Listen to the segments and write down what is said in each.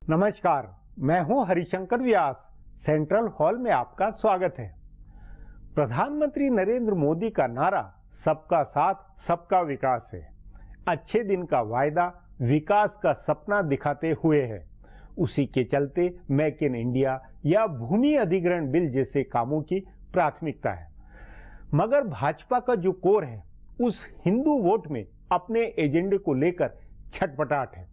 नमस्कार, मैं हूं हरिशंकर व्यास। सेंट्रल हॉल में आपका स्वागत है। प्रधानमंत्री नरेंद्र मोदी का नारा सबका साथ सबका विकास है। अच्छे दिन का वायदा विकास का सपना दिखाते हुए है। उसी के चलते मेक इन इंडिया या भूमि अधिग्रहण बिल जैसे कामों की प्राथमिकता है। मगर भाजपा का जो कोर है उस हिंदू वोट में अपने एजेंडे को लेकर छटपटाट है।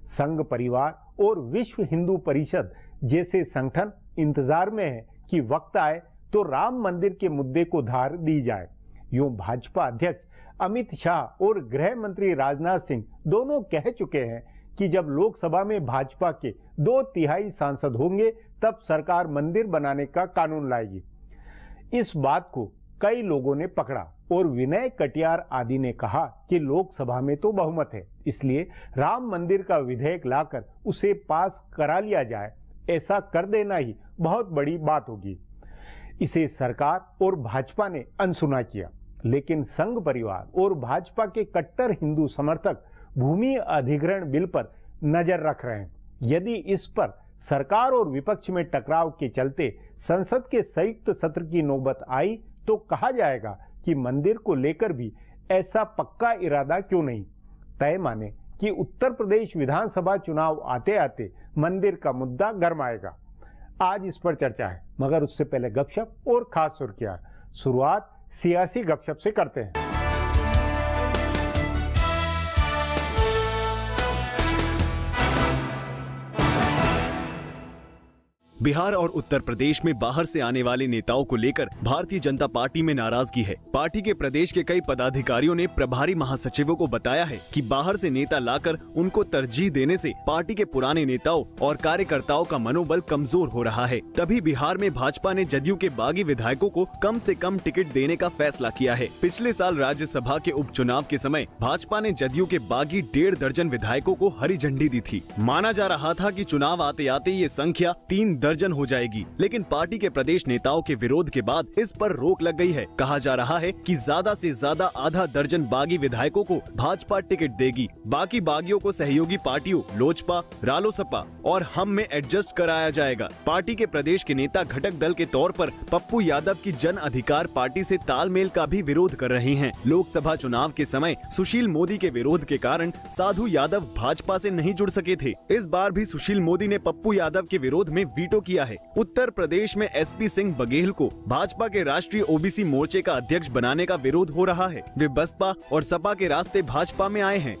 संघ परिवार और विश्व हिंदू परिषद जैसे संगठन इंतजार में है कि वक्त आए तो राम मंदिर के मुद्दे को धार दी जाए। यूं भाजपा अध्यक्ष अमित शाह और गृह मंत्री राजनाथ सिंह दोनों कह चुके हैं कि जब लोकसभा में भाजपा के 2/3 सांसद होंगे तब सरकार मंदिर बनाने का कानून लाएगी। इस बात को कई लोगों ने पकड़ा और विनय कटियार आदि ने कहा कि लोकसभा में तो बहुमत है, इसलिए राम मंदिर का विधेयक लाकर उसे पास करा लिया जाए। ऐसा कर देना ही बहुत बड़ी बात होगी। इसे सरकार और भाजपा ने अनसुना किया, लेकिन संघ परिवार और भाजपा के कट्टर हिंदू समर्थक भूमि अधिग्रहण बिल पर नजर रख रहे हैं। यदि इस पर सरकार और विपक्ष में टकराव के चलते संसद के संयुक्त सत्र की नौबत आई तो कहा जाएगा कि मंदिर को लेकर भी ऐसा पक्का इरादा क्यों नहीं। तय माने कि उत्तर प्रदेश विधानसभा चुनाव आते आते मंदिर का मुद्दा गरमाएगा। आज इस पर चर्चा है, मगर उससे पहले गपशप और खास सुर्खियां। शुरुआत सियासी गपशप से करते हैं। बिहार और उत्तर प्रदेश में बाहर से आने वाले नेताओं को लेकर भारतीय जनता पार्टी में नाराजगी है। पार्टी के प्रदेश के कई पदाधिकारियों ने प्रभारी महासचिवों को बताया है कि बाहर से नेता लाकर उनको तरजीह देने से पार्टी के पुराने नेताओं और कार्यकर्ताओं का मनोबल कमजोर हो रहा है। तभी बिहार में भाजपा ने जदयू के बागी विधायकों को कम से कम टिकट देने का फैसला किया है। पिछले साल राज्यसभा के उपचुनाव के समय भाजपा ने जदयू के बागी 1.5 दर्जन विधायकों को हरी झंडी दी थी। माना जा रहा था कि चुनाव आते आते ये संख्या 3 दर्जन हो जाएगी, लेकिन पार्टी के प्रदेश नेताओं के विरोध के बाद इस पर रोक लग गई है। कहा जा रहा है कि ज्यादा से ज्यादा आधा दर्जन बागी विधायकों को भाजपा टिकट देगी। बाकी बागियों को सहयोगी पार्टियों लोजपा, रालोसपा और हम में एडजस्ट कराया जाएगा। पार्टी के प्रदेश के नेता घटक दल के तौर पर पप्पू यादव की जन अधिकार पार्टी से तालमेल का भी विरोध कर रहे हैं। लोकसभा चुनाव के समय सुशील मोदी के विरोध के कारण साधु यादव भाजपा से नहीं जुड़ सके थे। इस बार भी सुशील मोदी ने पप्पू यादव के विरोध में वीटो किया है। उत्तर प्रदेश में एसपी सिंह बघेल को भाजपा के राष्ट्रीय ओबीसी मोर्चे का अध्यक्ष बनाने का विरोध हो रहा है। वे बसपा और सपा के रास्ते भाजपा में आए हैं।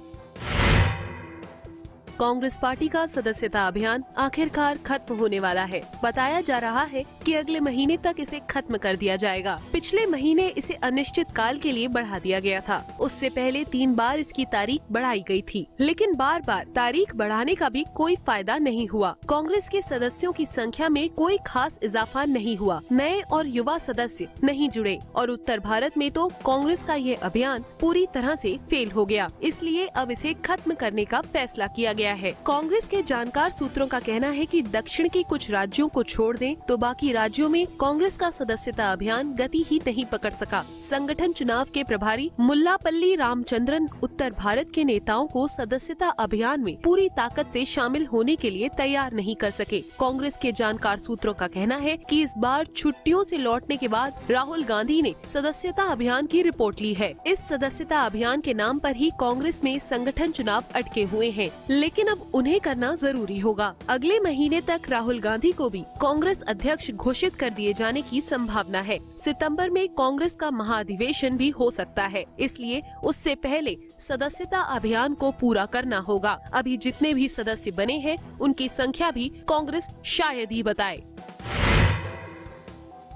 कांग्रेस पार्टी का सदस्यता अभियान आखिरकार खत्म होने वाला है। बताया जा रहा है कि अगले महीने तक इसे खत्म कर दिया जाएगा। पिछले महीने इसे अनिश्चित काल के लिए बढ़ा दिया गया था। उससे पहले 3 बार इसकी तारीख बढ़ाई गई थी, लेकिन बार बार तारीख बढ़ाने का भी कोई फायदा नहीं हुआ। कांग्रेस के सदस्यों की संख्या में कोई खास इजाफा नहीं हुआ। नए और युवा सदस्य नहीं जुड़े और उत्तर भारत में तो कांग्रेस का ये अभियान पूरी तरह से फेल हो गया। इसलिए अब इसे खत्म करने का फैसला किया गया है। कांग्रेस के जानकार सूत्रों का कहना है कि दक्षिण के कुछ राज्यों को छोड़ दें तो बाकी राज्यों में कांग्रेस का सदस्यता अभियान गति ही नहीं पकड़ सका। संगठन चुनाव के प्रभारी मुल्लापल्ली रामचंद्रन उत्तर भारत के नेताओं को सदस्यता अभियान में पूरी ताकत से शामिल होने के लिए तैयार नहीं कर सके। कांग्रेस के जानकार सूत्रों का कहना है कि इस बार छुट्टियों से लौटने के बाद राहुल गांधी ने सदस्यता अभियान की रिपोर्ट ली है। इस सदस्यता अभियान के नाम पर ही कांग्रेस में संगठन चुनाव अटके हुए हैं, लेकिन अब उन्हें करना जरूरी होगा। अगले महीने तक राहुल गांधी को भी कांग्रेस अध्यक्ष घोषित कर दिए जाने की संभावना है। सितंबर में कांग्रेस का महाधिवेशन भी हो सकता है, इसलिए उससे पहले सदस्यता अभियान को पूरा करना होगा। अभी जितने भी सदस्य बने हैं उनकी संख्या भी कांग्रेस शायद ही बताए।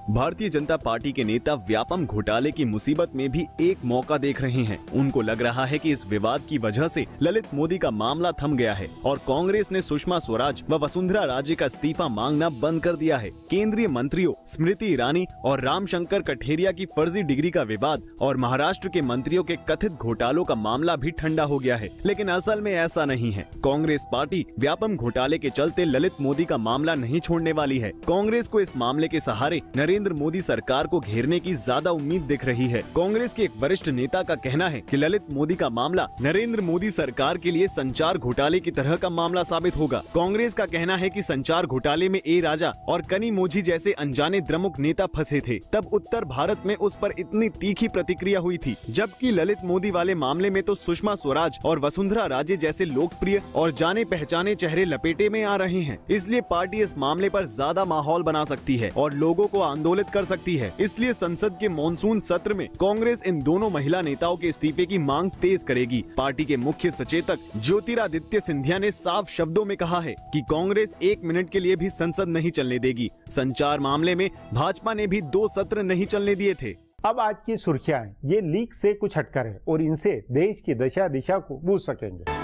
भारतीय जनता पार्टी के नेता व्यापम घोटाले की मुसीबत में भी एक मौका देख रहे हैं। उनको लग रहा है कि इस विवाद की वजह से ललित मोदी का मामला थम गया है और कांग्रेस ने सुषमा स्वराज व वसुंधरा राजे का इस्तीफा मांगना बंद कर दिया है। केंद्रीय मंत्रियों स्मृति ईरानी और रामशंकर कठेरिया की फर्जी डिग्री का विवाद और महाराष्ट्र के मंत्रियों के कथित घोटालों का मामला भी ठंडा हो गया है, लेकिन असल में ऐसा नहीं है। कांग्रेस पार्टी व्यापम घोटाले के चलते ललित मोदी का मामला नहीं छोड़ने वाली है। कांग्रेस को इस मामले के सहारे नरेंद्र नरेंद्र मोदी सरकार को घेरने की ज्यादा उम्मीद दिख रही है। कांग्रेस के एक वरिष्ठ नेता का कहना है कि ललित मोदी का मामला नरेंद्र मोदी सरकार के लिए संचार घोटाले की तरह का मामला साबित होगा। कांग्रेस का कहना है कि संचार घोटाले में ए राजा और कनिमोझी जैसे अनजाने द्रमुक नेता फंसे थे, तब उत्तर भारत में उस पर इतनी तीखी प्रतिक्रिया हुई थी, जबकि ललित मोदी वाले मामले में तो सुषमा स्वराज और वसुंधरा राजे जैसे लोकप्रिय और जाने पहचाने चेहरे लपेटे में आ रहे हैं। इसलिए पार्टी इस मामले पर ज्यादा माहौल बना सकती है और लोगों को आंदोलित कर सकती है। इसलिए संसद के मॉनसून सत्र में कांग्रेस इन दोनों महिला नेताओं के इस्तीफे की मांग तेज करेगी। पार्टी के मुख्य सचेतक ज्योतिरादित्य सिंधिया ने साफ शब्दों में कहा है कि कांग्रेस 1 मिनट के लिए भी संसद नहीं चलने देगी। संचार मामले में भाजपा ने भी 2 सत्र नहीं चलने दिए थे। अब आज की सुर्खियां, ये लीक से कुछ हटकर है और इनसे देश की दशा दिशा को बूझ सकेंगे।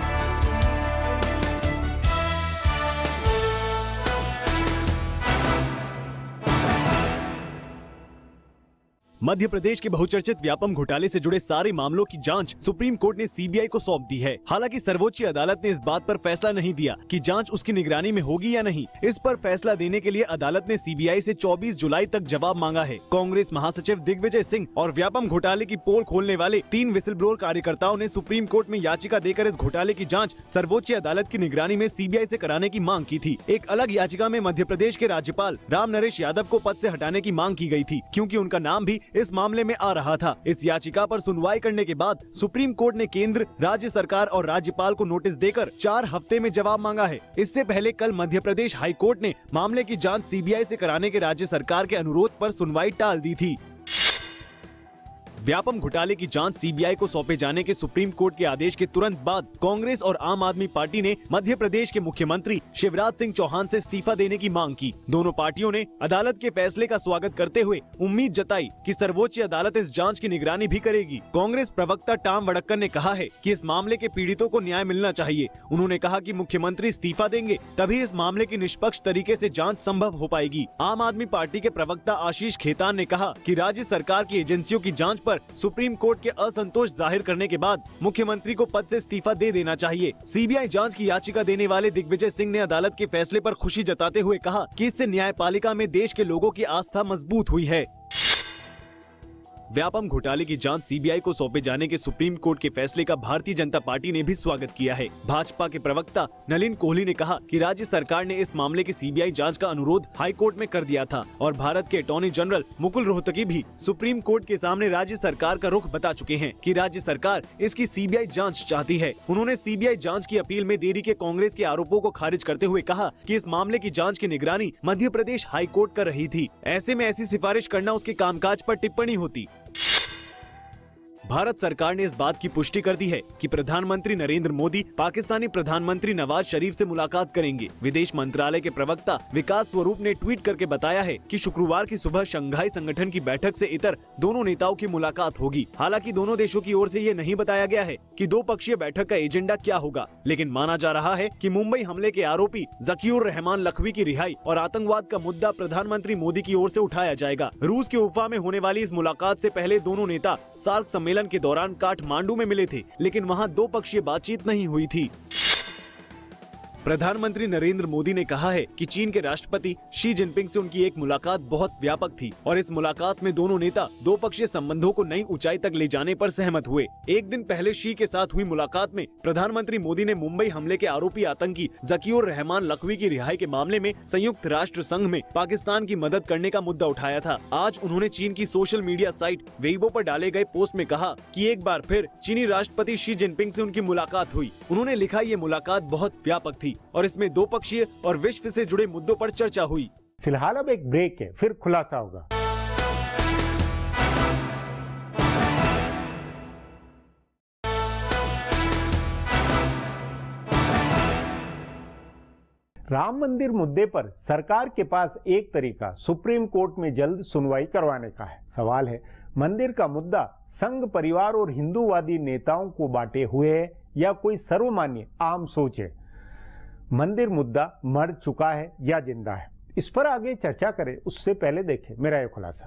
मध्य प्रदेश के बहुचर्चित व्यापम घोटाले से जुड़े सारे मामलों की जांच सुप्रीम कोर्ट ने सीबीआई को सौंप दी है। हालांकि सर्वोच्च अदालत ने इस बात पर फैसला नहीं दिया कि जांच उसकी निगरानी में होगी या नहीं। इस पर फैसला देने के लिए अदालत ने सीबीआई से 24 जुलाई तक जवाब मांगा है। कांग्रेस महासचिव दिग्विजय सिंह और व्यापम घोटाले की पोल खोलने वाले 3 विसिल ब्लोअर कार्यकर्ताओं ने सुप्रीम कोर्ट में याचिका देकर इस घोटाले की जाँच सर्वोच्च अदालत की निगरानी में सीबीआई से कराने की मांग की थी। एक अलग याचिका में मध्य प्रदेश के राज्यपाल राम नरेश यादव को पद से हटाने की मांग की गई थी, क्योंकि उनका नाम भी इस मामले में आ रहा था। इस याचिका पर सुनवाई करने के बाद सुप्रीम कोर्ट ने केंद्र, राज्य सरकार और राज्यपाल को नोटिस देकर 4 हफ्ते में जवाब मांगा है। इससे पहले कल मध्य प्रदेश हाई कोर्ट ने मामले की जांच सीबीआई से कराने के राज्य सरकार के अनुरोध पर सुनवाई टाल दी थी। व्यापम घोटाले की जांच सीबीआई को सौंपे जाने के सुप्रीम कोर्ट के आदेश के तुरंत बाद कांग्रेस और आम आदमी पार्टी ने मध्य प्रदेश के मुख्यमंत्री शिवराज सिंह चौहान से इस्तीफा देने की मांग की। दोनों पार्टियों ने अदालत के फैसले का स्वागत करते हुए उम्मीद जताई कि सर्वोच्च अदालत इस जांच की निगरानी भी करेगी। कांग्रेस प्रवक्ता टॉम वडक्कर ने कहा है कि इस मामले के पीड़ितों को न्याय मिलना चाहिए। उन्होंने कहा कि मुख्यमंत्री इस्तीफा देंगे तभी इस मामले की निष्पक्ष तरीके से जांच संभव हो पाएगी। आम आदमी पार्टी के प्रवक्ता आशीष खेतान ने कहा कि राज्य सरकार की एजेंसियों की जांच पर सुप्रीम कोर्ट के असंतोष जाहिर करने के बाद मुख्यमंत्री को पद से इस्तीफा दे देना चाहिए। सीबीआई जांच की याचिका देने वाले दिग्विजय सिंह ने अदालत के फैसले पर खुशी जताते हुए कहा कि इससे न्यायपालिका में देश के लोगों की आस्था मजबूत हुई है। व्यापम घोटाले की जांच सीबीआई को सौंपे जाने के सुप्रीम कोर्ट के फैसले का भारतीय जनता पार्टी ने भी स्वागत किया है। भाजपा के प्रवक्ता नलिन कोहली ने कहा कि राज्य सरकार ने इस मामले की सीबीआई जांच का अनुरोध हाई कोर्ट में कर दिया था और भारत के अटॉर्नी जनरल मुकुल रोहतगी भी सुप्रीम कोर्ट के सामने राज्य सरकार का रुख बता चुके हैं कि राज्य सरकार इसकी सीबीआई जाँच चाहती है। उन्होंने सीबीआई जाँच की अपील में देरी के कांग्रेस के आरोपों को खारिज करते हुए कहा कि इस मामले की जाँच की निगरानी मध्य प्रदेश हाई कोर्ट कर रही थी। ऐसे में ऐसी सिफारिश करना उसके कामकाज पर टिप्पणी होती। भारत सरकार ने इस बात की पुष्टि कर दी है कि प्रधानमंत्री नरेंद्र मोदी पाकिस्तानी प्रधानमंत्री नवाज शरीफ से मुलाकात करेंगे। विदेश मंत्रालय के प्रवक्ता विकास स्वरूप ने ट्वीट करके बताया है कि शुक्रवार की सुबह शंघाई संगठन की बैठक से इतर दोनों नेताओं की मुलाकात होगी। हालांकि दोनों देशों की ओर से ये नहीं बताया गया है कि 2 पक्षीय बैठक का एजेंडा क्या होगा, लेकिन माना जा रहा है कि मुंबई हमले के आरोपी ज़कीउर रहमान लखवी की रिहाई और आतंकवाद का मुद्दा प्रधानमंत्री मोदी की ओर से उठाया जाएगा। रूस के उफा में होने वाली इस मुलाकात से पहले दोनों नेता सार्क सम्मेलन के दौरान काठमांडू में मिले थे, लेकिन वहां 2 पक्षीय बातचीत नहीं हुई थी। प्रधानमंत्री नरेंद्र मोदी ने कहा है कि चीन के राष्ट्रपति शी जिनपिंग से उनकी एक मुलाकात बहुत व्यापक थी और इस मुलाकात में दोनों नेता 2 पक्षीय संबंधों को नई ऊंचाई तक ले जाने पर सहमत हुए। एक दिन पहले शी के साथ हुई मुलाकात में प्रधानमंत्री मोदी ने मुंबई हमले के आरोपी आतंकी ज़कीउर रहमान लखवी की रिहाई के मामले में संयुक्त राष्ट्र संघ में पाकिस्तान की मदद करने का मुद्दा उठाया था। आज उन्होंने चीन की सोशल मीडिया साइट वेइबो पर डाले गए पोस्ट में कहा कि एक बार फिर चीनी राष्ट्रपति शी जिनपिंग से उनकी मुलाकात हुई। उन्होंने लिखा, ये मुलाकात बहुत व्यापक थी और इसमें 2 पक्षीय और विश्व से जुड़े मुद्दों पर चर्चा हुई। फिलहाल अब एक ब्रेक है, फिर खुलासा होगा। राम मंदिर मुद्दे पर सरकार के पास एक तरीका सुप्रीम कोर्ट में जल्द सुनवाई करवाने का है। सवाल है, मंदिर का मुद्दा संघ परिवार और हिंदूवादी नेताओं को बांटे हुए है या कोई सर्वमान्य आम सोच है? मंदिर मुद्दा मर चुका है या जिंदा है? इस पर आगे चर्चा करें उससे पहले देखें मेरा यह खुलासा।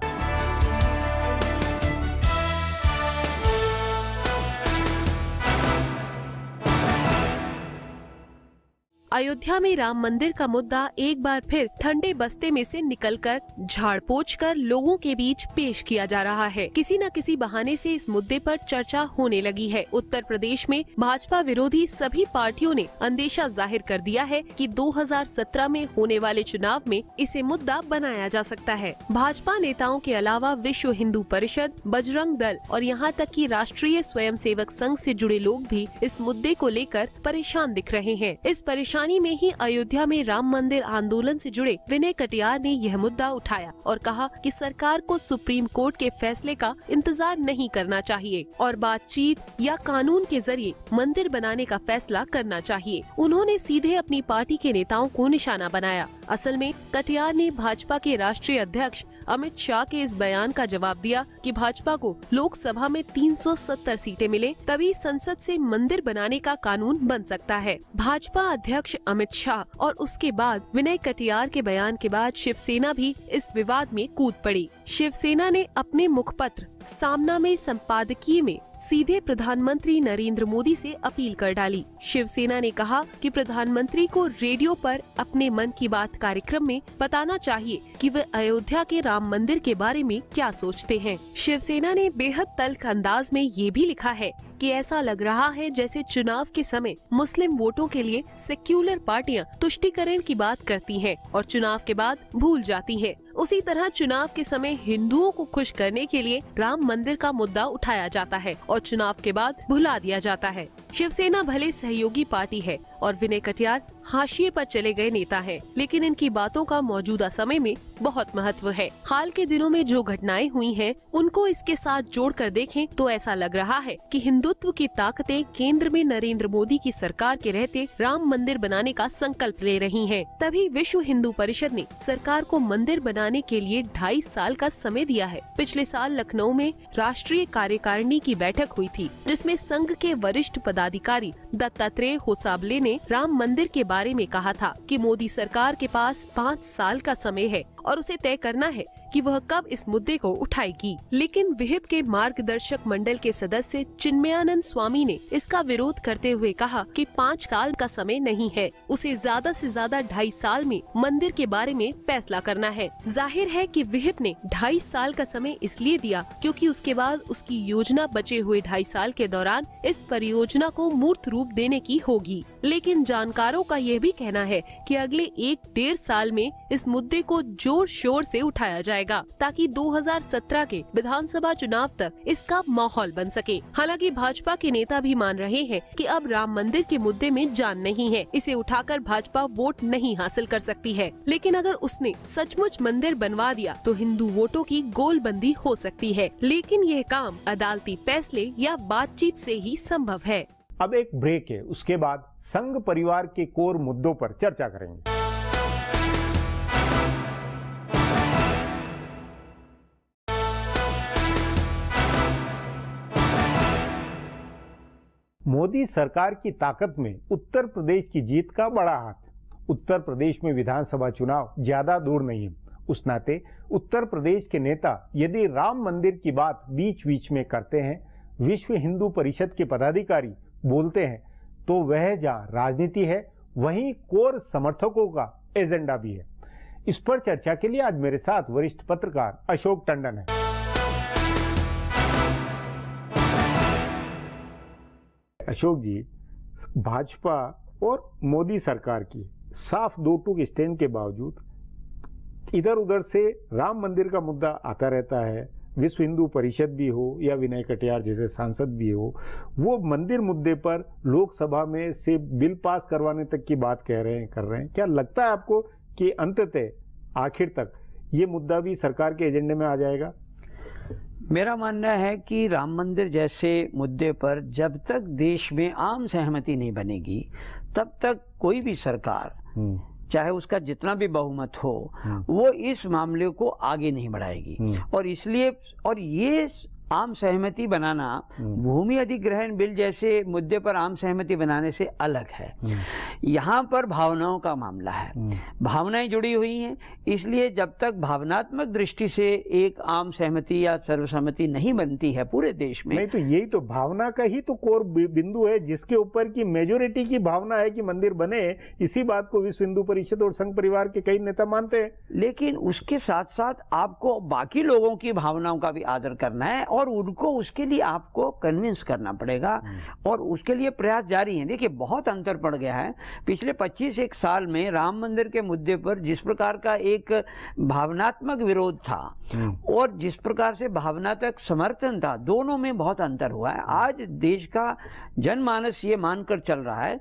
अयोध्या में राम मंदिर का मुद्दा एक बार फिर ठंडे बस्ते में से निकलकर झाड़ पोंछ कर लोगों के बीच पेश किया जा रहा है। किसी न किसी बहाने से इस मुद्दे पर चर्चा होने लगी है। उत्तर प्रदेश में भाजपा विरोधी सभी पार्टियों ने अंदेशा जाहिर कर दिया है कि 2017 में होने वाले चुनाव में इसे मुद्दा बनाया जा सकता है। भाजपा नेताओं के अलावा विश्व हिंदू परिषद, बजरंग दल और यहाँ तक कि राष्ट्रीय स्वयंसेवक संघ से जुड़े लोग भी इस मुद्दे को लेकर परेशान दिख रहे हैं। इस परेशानी में ही अयोध्या में राम मंदिर आंदोलन से जुड़े विनय कटियार ने यह मुद्दा उठाया और कहा कि सरकार को सुप्रीम कोर्ट के फैसले का इंतजार नहीं करना चाहिए और बातचीत या कानून के जरिए मंदिर बनाने का फैसला करना चाहिए। उन्होंने सीधे अपनी पार्टी के नेताओं को निशाना बनाया। असल में कटियार ने भाजपा के राष्ट्रीय अध्यक्ष अमित शाह के इस बयान का जवाब दिया कि भाजपा को लोकसभा में 370 सीटें मिले तभी संसद से मंदिर बनाने का कानून बन सकता है। भाजपा अध्यक्ष अमित शाह और उसके बाद विनय कटियार के बयान के बाद शिवसेना भी इस विवाद में कूद पड़ी। शिवसेना ने अपने मुखपत्र सामना में संपादकीय में सीधे प्रधानमंत्री नरेंद्र मोदी से अपील कर डाली। शिवसेना ने कहा कि प्रधानमंत्री को रेडियो पर अपने मन की बात कार्यक्रम में बताना चाहिए कि वे अयोध्या के राम मंदिर के बारे में क्या सोचते हैं। शिवसेना ने बेहद तल्ख अंदाज में ये भी लिखा है कि ऐसा लग रहा है जैसे चुनाव के समय मुस्लिम वोटों के लिए सेक्युलर पार्टियां तुष्टीकरण की बात करती हैं और चुनाव के बाद भूल जाती हैं। उसी तरह चुनाव के समय हिंदुओं को खुश करने के लिए राम मंदिर का मुद्दा उठाया जाता है और चुनाव के बाद भुला दिया जाता है। शिवसेना भले सहयोगी पार्टी है और विनय कटियार हाशिए पर चले गए नेता हैं, लेकिन इनकी बातों का मौजूदा समय में बहुत महत्व है। हाल के दिनों में जो घटनाएं हुई हैं, उनको इसके साथ जोड़कर देखें तो ऐसा लग रहा है कि हिंदुत्व की ताकतें केंद्र में नरेंद्र मोदी की सरकार के रहते राम मंदिर बनाने का संकल्प ले रही हैं। तभी विश्व हिंदू परिषद ने सरकार को मंदिर बनाने के लिए 2.5 साल का समय दिया है। पिछले साल लखनऊ में राष्ट्रीय कार्यकारिणी की बैठक हुई थी, जिसमें संघ के वरिष्ठ पदाधिकारी दत्तात्रेय होसाबले ने राम मंदिर के बारे में कहा था कि मोदी सरकार के पास 5 साल का समय है और उसे तय करना है कि वह कब इस मुद्दे को उठाएगी। लेकिन विहिप के मार्गदर्शक मंडल के सदस्य चिन्मयानंद स्वामी ने इसका विरोध करते हुए कहा कि 5 साल का समय नहीं है, उसे ज्यादा से ज्यादा 2.5 साल में मंदिर के बारे में फैसला करना है। जाहिर है कि विहिप ने 2.5 साल का समय इसलिए दिया क्योंकि उसके बाद उसकी योजना बचे हुए 2.5 साल के दौरान इस परियोजना को मूर्त रूप देने की होगी। लेकिन जानकारों का यह भी कहना है कि अगले 1-1.5 साल में इस मुद्दे को जोर शोर से उठाया जाएगा ताकि 2017 के विधानसभा चुनाव तक इसका माहौल बन सके। हालांकि भाजपा के नेता भी मान रहे हैं कि अब राम मंदिर के मुद्दे में जान नहीं है, इसे उठाकर भाजपा वोट नहीं हासिल कर सकती है। लेकिन अगर उसने सचमुच मंदिर बनवा दिया तो हिंदू वोटों की गोलबंदी हो सकती है, लेकिन यह काम अदालती फैसले या बातचीत से ही संभव है। अब एक ब्रेक है, उसके बाद संघ परिवार के कोर मुद्दों पर चर्चा करेंगे। मोदी सरकार की ताकत में उत्तर प्रदेश की जीत का बड़ा हाथ। उत्तर प्रदेश में विधानसभा चुनाव ज्यादा दूर नहीं है। उस नाते उत्तर प्रदेश के नेता यदि राम मंदिर की बात बीच बीच में करते हैं, विश्व हिंदू परिषद के पदाधिकारी बोलते हैं, तो वह जहां राजनीति है वहीं कोर समर्थकों का एजेंडा भी है। इस पर चर्चा के लिए आज मेरे साथ वरिष्ठ पत्रकार अशोक टंडन है। अशोक जी, भाजपा और मोदी सरकार की साफ दो टूक स्टैंड के बावजूद इधर उधर से राम मंदिर का मुद्दा आता रहता है। विश्व हिंदू परिषद भी हो या विनय कटियार जैसे सांसद भी हो, वो मंदिर मुद्दे पर लोकसभा में से बिल पास करवाने तक की बात कर रहे हैं। क्या लगता है आपको कि अंततः आखिर तक ये मुद्दा भी सरकार के एजेंडे में आ जाएगा? मेरा मानना है कि राम मंदिर जैसे मुद्दे पर जब तक देश में आम सहमति नहीं बनेगी, तब तक कोई भी सरकार, चाहे उसका जितना भी बहुमत हो, वो इस मामले को आगे नहीं बढ़ाएगी। और इसलिए, और ये आम सहमति बनाना भूमि अधिग्रहण बिल जैसे मुद्दे पर आम सहमति बनाने से अलग है। यहाँ पर भावनाओं का मामला है, भावनाएं जुड़ी हुई हैं, इसलिए जब तक भावनात्मक दृष्टि से एक आम सहमति या सर्वसम्मति नहीं बनती है पूरे देश में, नहीं तो यही तो भावना का ही तो कोर बिंदु है, जिसके ऊपर की मेजोरिटी की भावना है कि मंदिर बने। इसी बात को विश्व हिंदू परिषद और संघ परिवार के कई नेता मानते हैं। लेकिन उसके साथ साथ आपको बाकी लोगों की भावनाओं का भी आदर करना है और उनको उसके लिए आपको कन्विंस करना पड़ेगा और उसके लिए प्रयास जारी है। देखिए बहुत अंतर पड़ गया है पिछले 25 साल में राम मंदिर के मुद्दे पर जिस प्रकार का एक भावनात्मक विरोध था और जिस प्रकार से भावनात्मक समर्थन था, दोनों में बहुत अंतर हुआ है। आज देश का जनमानस ये मानकर चल रहा है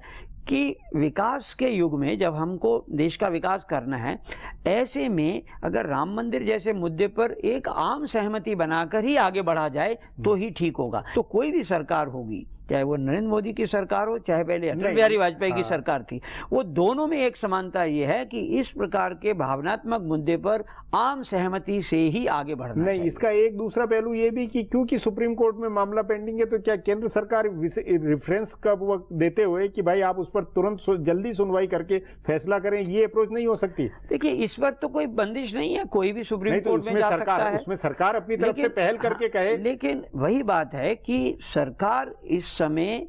कि विकास के युग में जब हमको देश का विकास करना है, ऐसे में अगर राम मंदिर जैसे मुद्दे पर एक आम सहमति बनाकर ही आगे बढ़ा जाए तो ही ठीक होगा। तो कोई भी सरकार होगी, चाहे वो नरेंद्र मोदी की सरकार हो, चाहे पहले अटल बिहारी वाजपेयी की सरकार थी, वो दोनों में एक समानता ये है कि इस प्रकार के भावनात्मक मुद्दे पर आम सहमति से ही आगे बढ़ना चाहिए। इसका एक दूसरा पहलू ये भी कि क्योंकि सुप्रीम कोर्ट में मामला पेंडिंग है, तो क्या केंद्र सरकार रेफरेंस का वक्त देते हुए कि भाई आप उस पर तुरंत जल्दी सुनवाई करके फैसला करें, ये अप्रोच नहीं हो सकती? देखिए इस वक्त तो कोई बंदिश नहीं है, कोई भी सुप्रीम कोर्ट में जा सकता है। उसमें सरकार अपनी तरफ से पहल करके कहे। लेकिन वही बात है कि सरकार इस समय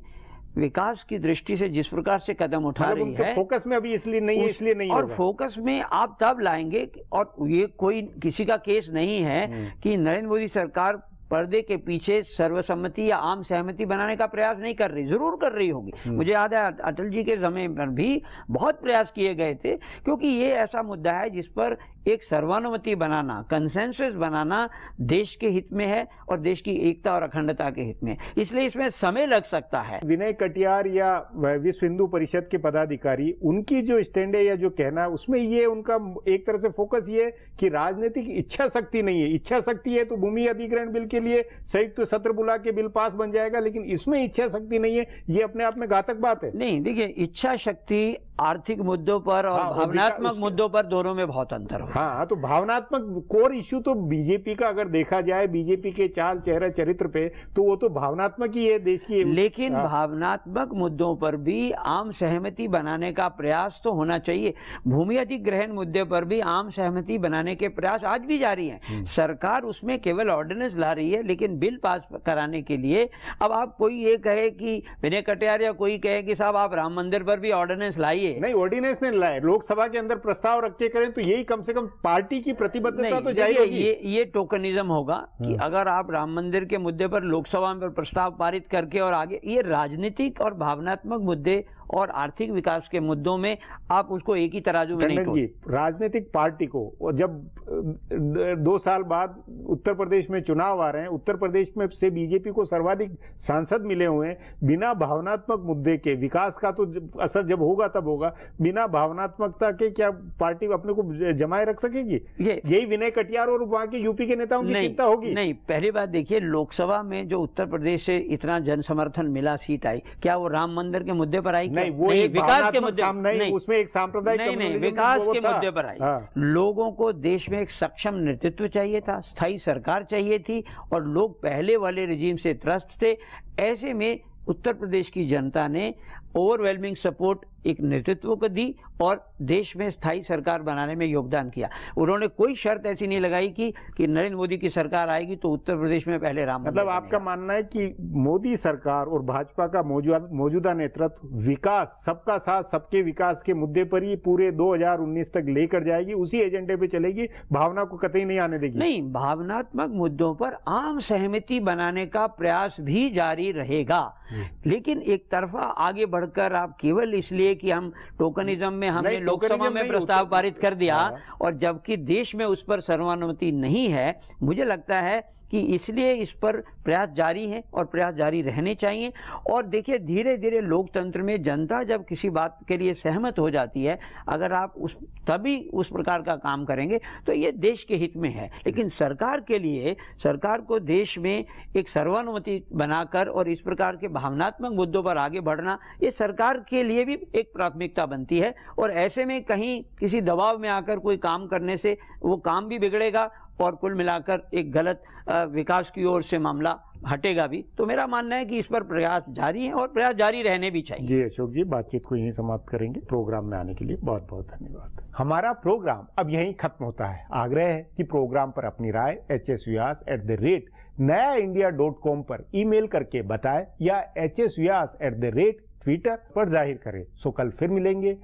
विकास की दृष्टि से जिस प्रकार से कदम उठा रही है, फोकस में अभी इसलिए नहीं और फोकस में आप तब लाएंगे। और ये कोई किसी का केस नहीं है कि नरेंद्र मोदी सरकार पर्दे के पीछे सर्वसम्मति या आम सहमति बनाने का प्रयास नहीं कर रही, जरूर कर रही होगी। मुझे याद है अटल जी के समय पर भी बहुत प्रयास किए गए थे, क्योंकि ये ऐसा मुद्दा है जिस पर एक सर्वानुमति बनाना, कंसेंसस बनाना देश के हित में है और देश की एकता और अखंडता के हित में, इसलिए इसमें समय लग सकता है। विनय कटियार या विश्व हिंदू परिषद के पदाधिकारी, उनकी जो स्टैंड है या जो कहना है, उसमें ये उनका एक तरह से फोकस ये है कि राजनीतिक इच्छा शक्ति नहीं है। इच्छा शक्ति है तो भूमि अधिग्रहण बिल के लिए संयुक्त सत्र बुला के बिल पास बन जाएगा, लेकिन इसमें इच्छा शक्ति नहीं है, ये अपने आप में घातक बात है। नहीं, देखिए इच्छा शक्ति आर्थिक मुद्दों पर और भावनात्मक मुद्दों पर दोनों में बहुत अंतर होता है। हाँ, तो भावनात्मक कोर इश्यू तो बीजेपी का अगर देखा जाए, बीजेपी के चाल चेहरा चरित्र पे, तो वो तो भावनात्मक ही है देश की। लेकिन भावनात्मक मुद्दों पर भी आम सहमति बनाने का प्रयास तो होना चाहिए। भूमि अधिग्रहण मुद्दे पर भी आम सहमति बनाने के प्रयास आज भी जारी हैं। सरकार उसमें केवल ऑर्डिनेंस ला रही है, लेकिन बिल पास कराने के लिए अब आप कोई ये कहे कि विनय कटियार या कोई कहे कि साहब आप राम मंदिर पर भी ऑर्डिनेंस लाइए, नहीं ऑर्डिनेंस ने लाए, लोकसभा के अंदर प्रस्ताव रख के करें तो यही कम से कम पार्टी की प्रतिबद्धता तो जाहिर होगी। ये टोकनिज्म होगा कि अगर आप राम मंदिर के मुद्दे पर लोकसभा में प्रस्ताव पारित करके और आगे, ये राजनीतिक और भावनात्मक मुद्दे और आर्थिक विकास के मुद्दों में आप उसको एक ही तराजू में नहीं तोड़। राजनीतिक पार्टी को जब 2 साल बाद उत्तर प्रदेश में चुनाव आ रहे हैं, उत्तर प्रदेश में से बीजेपी को सर्वाधिक सांसद मिले हुए हैं, बिना भावनात्मक मुद्दे के विकास का तो असर जब होगा तब होगा, बिना भावनात्मकता के क्या पार्टी अपने को जमाए रख सकेगी? यही विनय कटियार और वहां के यूपी के नेताओं की चिंता होगी। नहीं, पहली बात देखिए, लोकसभा में जो उत्तर प्रदेश से इतना जन समर्थन मिला, सीट आई, क्या वो राम मंदिर के मुद्दे पर आई? नहीं, वो विकास के मुद्दे नहीं, उसमें एक सांप्रदायिक नहीं, विकास के मुद्दे पर आई। लोगों को देश में एक सक्षम नेतृत्व चाहिए था, स्थायी सरकार चाहिए थी, और लोग पहले वाले रिजीम से त्रस्त थे। ऐसे में उत्तर प्रदेश की जनता ने ओवरवेलमिंग सपोर्ट एक नेतृत्व को दी और देश में स्थायी सरकार बनाने में योगदान किया। उन्होंने कोई शर्त ऐसी नहीं लगाई कि नरेंद्र मोदी की सरकार आएगी तो उत्तर प्रदेश में पहले राम मंदिर। मतलब आपका मानना है कि मोदी सरकार और भाजपा का मौजूदा नेतृत्व विकास, सबका साथ सबके विकास के मुद्दे पर ही पूरे 2019 तक लेकर जाएगी, उसी एजेंडे पे चलेगी, भावना को कतई नहीं आने देगी? नहीं, भावनात्मक मुद्दों पर आम सहमति बनाने का प्रयास भी जारी रहेगा, लेकिन एक तरफा आगे बढ़कर आप केवल इसलिए कि हम टोकनिज्म में हमने लोकसभा में प्रस्ताव पारित कर दिया और जबकि देश में उस पर सर्वानुमति नहीं है, मुझे लगता है कि इसलिए इस पर प्रयास जारी है और प्रयास जारी रहने चाहिए। और देखिए, धीरे धीरे लोकतंत्र में जनता जब किसी बात के लिए सहमत हो जाती है, अगर आप तभी उस प्रकार का काम करेंगे तो ये देश के हित में है। लेकिन सरकार के लिए, सरकार को देश में एक सर्वानुमति बनाकर और इस प्रकार के भावनात्मक मुद्दों पर आगे बढ़ना, ये सरकार के लिए भी एक प्राथमिकता बनती है। और ऐसे में कहीं किसी दबाव में आकर कोई काम करने से वो काम भी बिगड़ेगा और कुल मिलाकर एक गलत विकास की ओर से मामला हटेगा भी। तो मेरा मानना है कि इस पर प्रयास जारी है और प्रयास जारी रहने भी चाहिए। जी अशोक जी, बातचीत को यहीं समाप्त करेंगे। प्रोग्राम में आने के लिए बहुत बहुत धन्यवाद। हमारा प्रोग्राम अब यहीं खत्म होता है। आग्रह है कि प्रोग्राम पर अपनी राय hsvyas@nayaindia.com पर ईमेल करके बताएं या hsvyas@twitter पर जाहिर करें। सो कल फिर मिलेंगे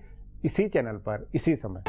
इसी चैनल पर इसी समय।